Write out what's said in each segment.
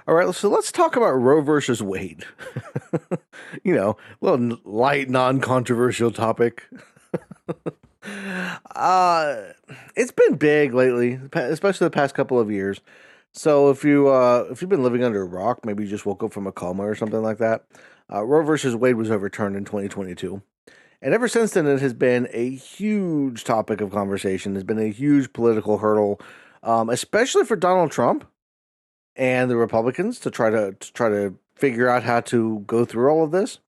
All right, so let's talk about Roe versus Wade. A little light, non-controversial topic. uh, it's been big lately, especially the past couple of years. So if you've been living under a rock, maybe you just woke up from a coma or something like that. Roe versus Wade was overturned in 2022, and ever since then, it has been a huge topic of conversation. It's been a huge political hurdle, especially for Donald Trump and the Republicans to try to figure out how to go through all of this.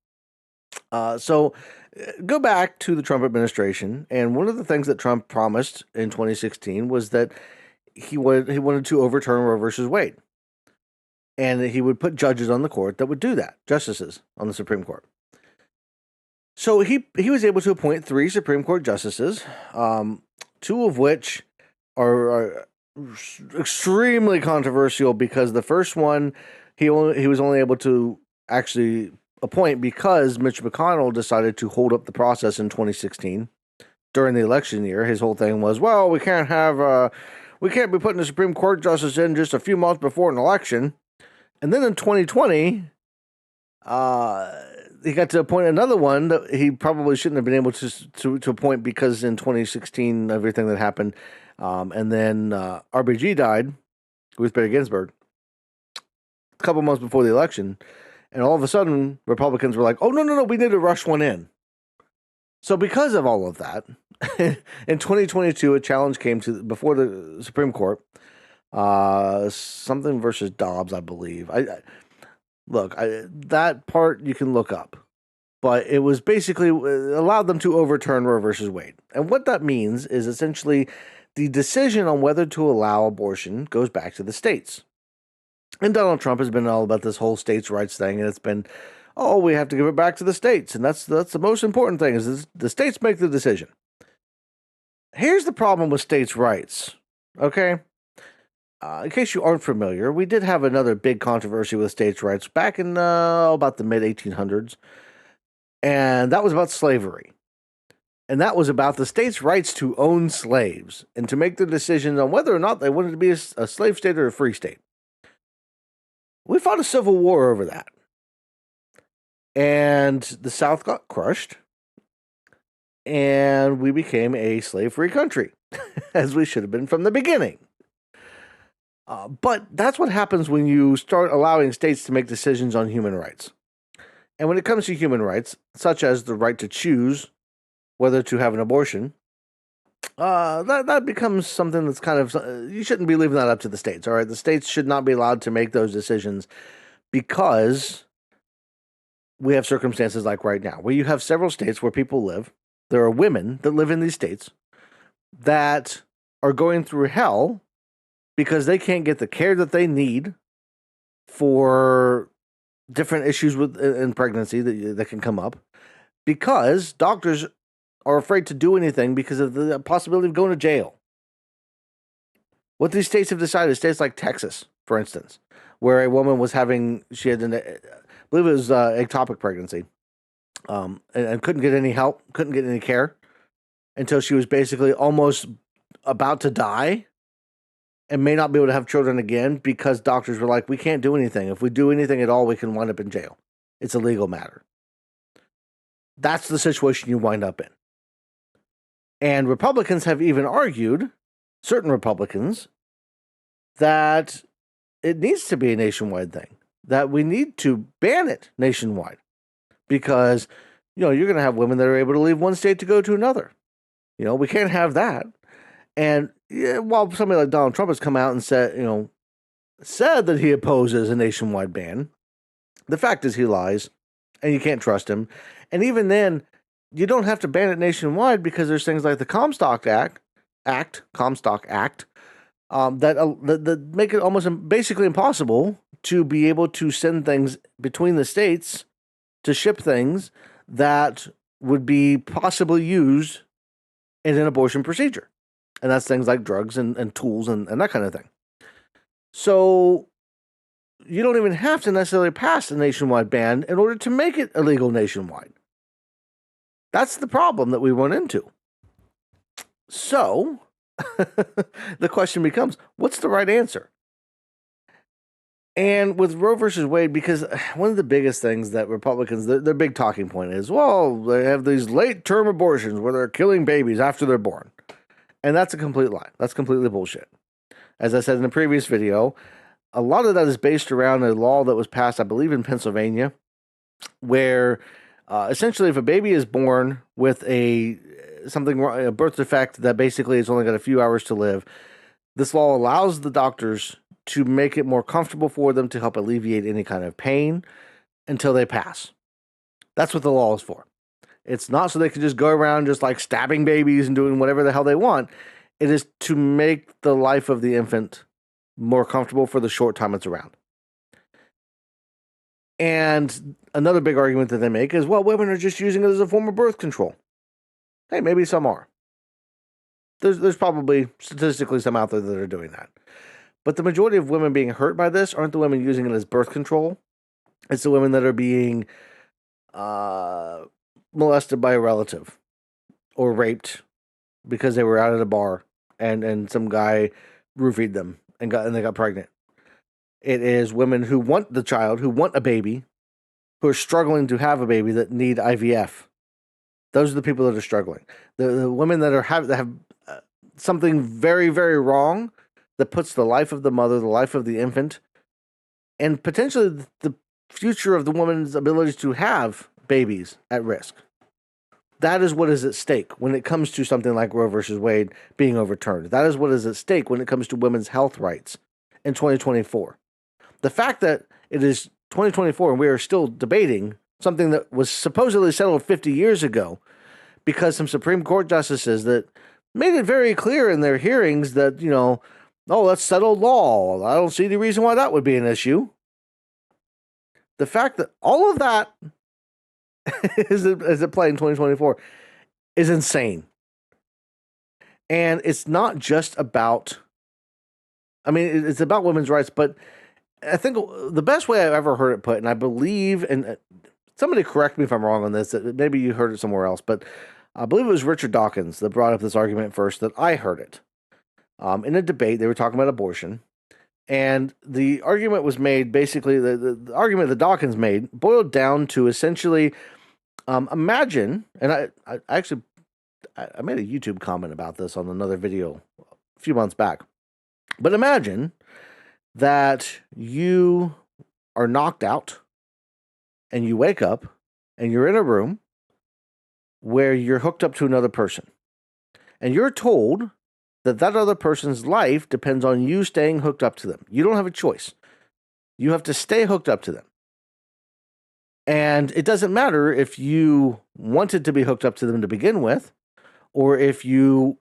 Go back to the Trump administration, and one of the things that Trump promised in 2016 was that he wanted to overturn Roe versus Wade, and that he would put judges on the court that would do that, justices on the Supreme Court. So he was able to appoint three Supreme Court justices, two of which are extremely controversial because the first one he was only able to actually appoint because Mitch McConnell decided to hold up the process in 2016 during the election year. His whole thing was, well, we can't be putting the Supreme Court justice in just a few months before an election. And then in 2020, he got to appoint another one that he probably shouldn't have been able to appoint because in 2016 everything that happened, and then RBG died, Ruth Bader Ginsburg, a couple months before the election, and all of a sudden Republicans were like, "Oh no, we need to rush one in." So because of all of that, in 2022, a challenge came to before the Supreme Court, something versus Dobbs, I believe. That part you can look up, but it was basically allowed them to overturn Roe versus Wade. And what that means is essentially the decision on whether to allow abortion goes back to the states. And Donald Trump has been all about this whole states' rights thing, and it's been, oh, we have to give it back to the states, and that's the most important thing is the states make the decision. Here's the problem with states' rights, okay? In case you aren't familiar, we did have another big controversy with states' rights back in about the mid 1800s, and that was about slavery. And that was about the states' rights to own slaves and to make the decision on whether or not they wanted to be a slave state or a free state. We fought a civil war over that. And the South got crushed, and we became a slave-free country, as we should have been from the beginning. But that's what happens when you start allowing states to make decisions on human rights. And when it comes to human rights, such as the right to choose whether to have an abortion, that becomes something that's kind of, you shouldn't be leaving that up to the states, all right? The states should not be allowed to make those decisions because we have circumstances like right now, where you have several states where people live. There are women that live in these states that are going through hell because they can't get the care that they need for different issues in pregnancy that can come up because doctors are afraid to do anything because of the possibility of going to jail. What these states have decided, states like Texas, for instance, where a woman she had I believe it was ectopic pregnancy, and couldn't get any help, couldn't get any care until she was basically almost about to die and may not be able to have children again because doctors were like, we can't do anything. If we do anything at all, we can wind up in jail. It's a legal matter. That's the situation you wind up in. And Republicans have even argued, certain Republicans, that it needs to be a nationwide thing, that we need to ban it nationwide because, you're going to have women that are able to leave one state to go to another. We can't have that. And while somebody like Donald Trump has come out and said that he opposes a nationwide ban, the fact is he lies, and you can't trust him. And even then, you don't have to ban it nationwide because there's things like the Comstock Act, that make it almost basically impossible to be able to send things between the states to ship things that would be possibly used in an abortion procedure. And that's things like drugs and tools and that kind of thing. So you don't even have to necessarily pass a nationwide ban in order to make it illegal nationwide. That's the problem that we run into. So the question becomes, what's the right answer? And with Roe versus Wade, because one of the biggest things that Republicans, their big talking point is, well, they have these late term abortions where they're killing babies after they're born. And that's a complete lie. That's completely bullshit. As I said in the previous video, a lot of that is based around a law that was passed, I believe, in Pennsylvania, where essentially if a baby is born with a birth defect that basically has only got a few hours to live, this law allows the doctors to make it more comfortable for them to help alleviate any kind of pain until they pass. That's what the law is for. It's not so they can just go around just like stabbing babies and doing whatever the hell they want. It is to make the life of the infant more comfortable for the short time it's around. And another big argument that they make is, well, women are just using it as a form of birth control. Hey, maybe some are. There's probably statistically some out there that are doing that. But the majority of women being hurt by this aren't the women using it as birth control. It's the women that are being molested by a relative or raped because they were out at a bar and some guy roofied them and they got pregnant. It is women who want the child, who want a baby, who are struggling to have a baby that need IVF. Those are the people that are struggling. The women that have something very, very wrong that puts the life of the mother, the life of the infant, and potentially the future of the woman's ability to have babies at risk. That is what is at stake when it comes to something like Roe versus Wade being overturned. That is what is at stake when it comes to women's health rights in 2024. The fact that it is 2024 and we are still debating something that was supposedly settled 50 years ago because some Supreme Court justices that made it very clear in their hearings that, oh, that's settled law. I don't see any reason why that would be an issue. The fact that all of that is at play in 2024 is insane. And it's not just about, it's about women's rights, but I think the best way I've ever heard it put, and I believe, and somebody correct me if I'm wrong on this, maybe you heard it somewhere else, but I believe it was Richard Dawkins that brought up this argument first that I heard it. In a debate, they were talking about abortion, and the argument was made, basically, the argument that Dawkins made boiled down to essentially, imagine, and I actually made a YouTube comment about this on another video a few months back, but imagine that you are knocked out and you wake up and you're in a room where you're hooked up to another person and you're told that other person's life depends on you staying hooked up to them. You don't have a choice. You have to stay hooked up to them. And it doesn't matter if you wanted to be hooked up to them to begin with, or if you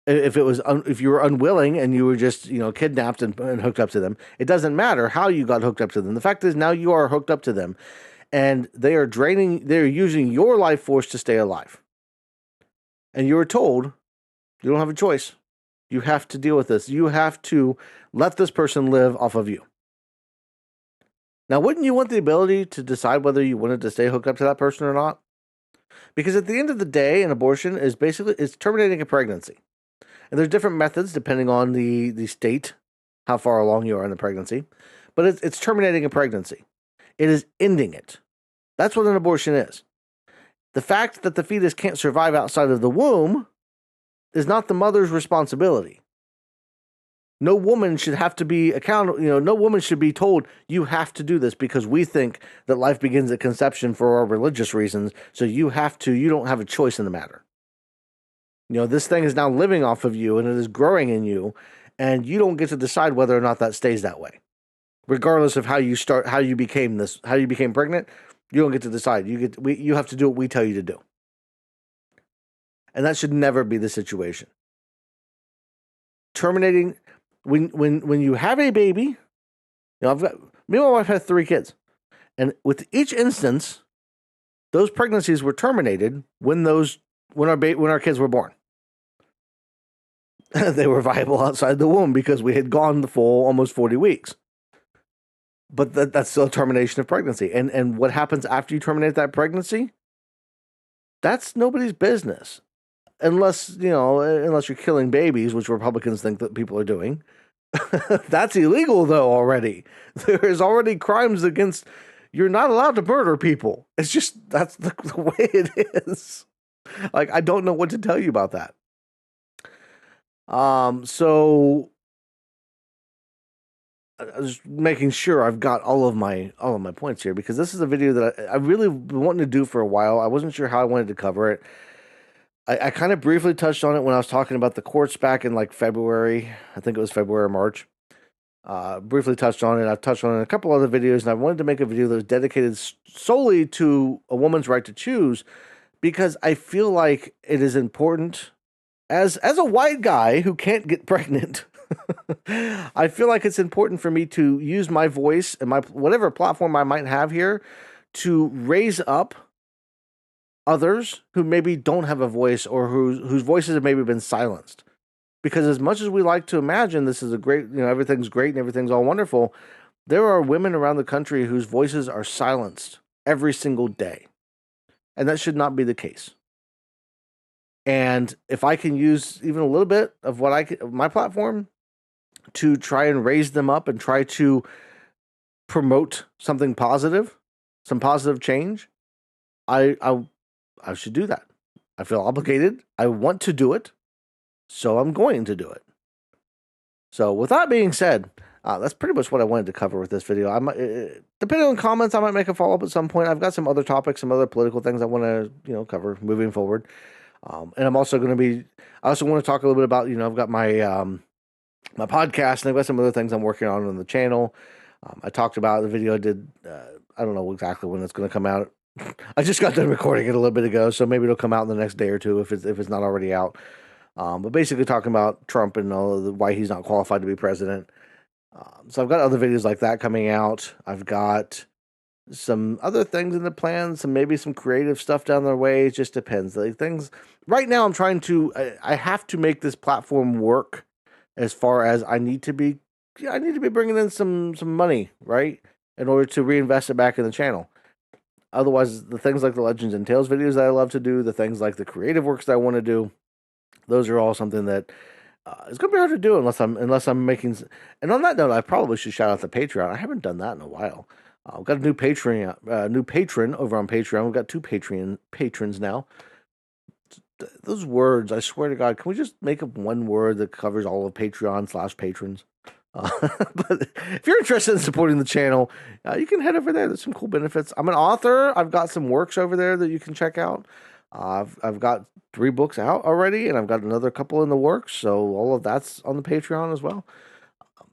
were unwilling and you were just, kidnapped and hooked up to them. It doesn't matter how you got hooked up to them. The fact is now you are hooked up to them and they're using your life force to stay alive. And you're told you don't have a choice. You have to deal with this. You have to let this person live off of you. Now, wouldn't you want the ability to decide whether you wanted to stay hooked up to that person or not? Because at the end of the day, an abortion is terminating a pregnancy. And there's different methods depending on the state, how far along you are in the pregnancy. But it's terminating a pregnancy. It is ending it. That's what an abortion is. The fact that the fetus can't survive outside of the womb is not the mother's responsibility. No woman should have to be accountable. No woman should be told, you have to do this because we think that life begins at conception for our religious reasons. So you don't have a choice in the matter. This thing is now living off of you and it is growing in you, and you don't get to decide whether or not that stays that way. Regardless of how you became pregnant, you don't get to decide. You have to do what we tell you to do. And that should never be the situation. Terminating, when you have a baby, me and my wife had 3 kids. And with each instance, those pregnancies were terminated when our kids were born. They were viable outside the womb because we had gone the full almost 40 weeks. But that's still a termination of pregnancy. And what happens after you terminate that pregnancy? That's nobody's business. Unless you're killing babies, which Republicans think that people are doing. That's illegal, though, already. There's already crimes against. You're not allowed to murder people. It's just that's the way it is. Like, I don't know what to tell you about that. So I was making sure I've got all of my points here because this is a video that I really been wanting to do for a while. I wasn't sure how I wanted to cover it. I kind of briefly touched on it when I was talking about the courts back in like February. I think it was February or March. Briefly touched on it. I've touched on it in a couple other videos, and I wanted to make a video that was dedicated solely to a woman's right to choose because I feel like it is important as a white guy who can't get pregnant. I feel like it's important for me to use my voice and my whatever platform I might have here to raise up others who maybe don't have a voice or whose voices have maybe been silenced. Because as much as we like to imagine this is a great, everything's great and everything's all wonderful, there are women around the country whose voices are silenced every single day. And that should not be the case. And if I can use even a little bit of my platform to try and raise them up and try to promote something positive, some positive change, I should do that. I feel obligated. I want to do it. So I'm going to do it. So with that being said, that's pretty much what I wanted to cover with this video. Depending on comments, I might make a follow-up at some point. I've got some other topics, some other political things I want to, cover moving forward. And I'm also going to I also want to talk a little bit about, I've got my my podcast, and I've got some other things I'm working on the channel. I talked about the video I did. I don't know exactly when it's going to come out. I just got done recording it a little bit ago, so maybe it'll come out in the next day or two if it's not already out. But basically talking about Trump and why he's not qualified to be president. So I've got other videos like that coming out. I've got some other things in the plans, maybe some creative stuff down the way. It just depends. Like things right now, I'm trying to. I have to make this platform work. As far as I need to be bringing in some money, right, in order to reinvest it back in the channel. Otherwise, the things like the Legends and Tales videos that I love to do, the things like the creative works that I want to do, those are all something that it's going to be hard to do unless I'm making. And on that note, I probably should shout out the Patreon. I haven't done that in a while. I've got a new patron over on Patreon. We've got two patrons now. Those words, I swear to God, can we just make up one word that covers all of Patreon/patrons? But if you're interested in supporting the channel, you can head over there. There's some cool benefits. I'm an author. I've got some works over there that you can check out. I've got 3 books out already, and I've got another couple in the works. So all of that's on the Patreon as well.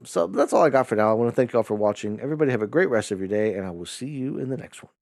So that's all I got for now. I want to thank you all for watching. Everybody have a great rest of your day, and I will see you in the next one.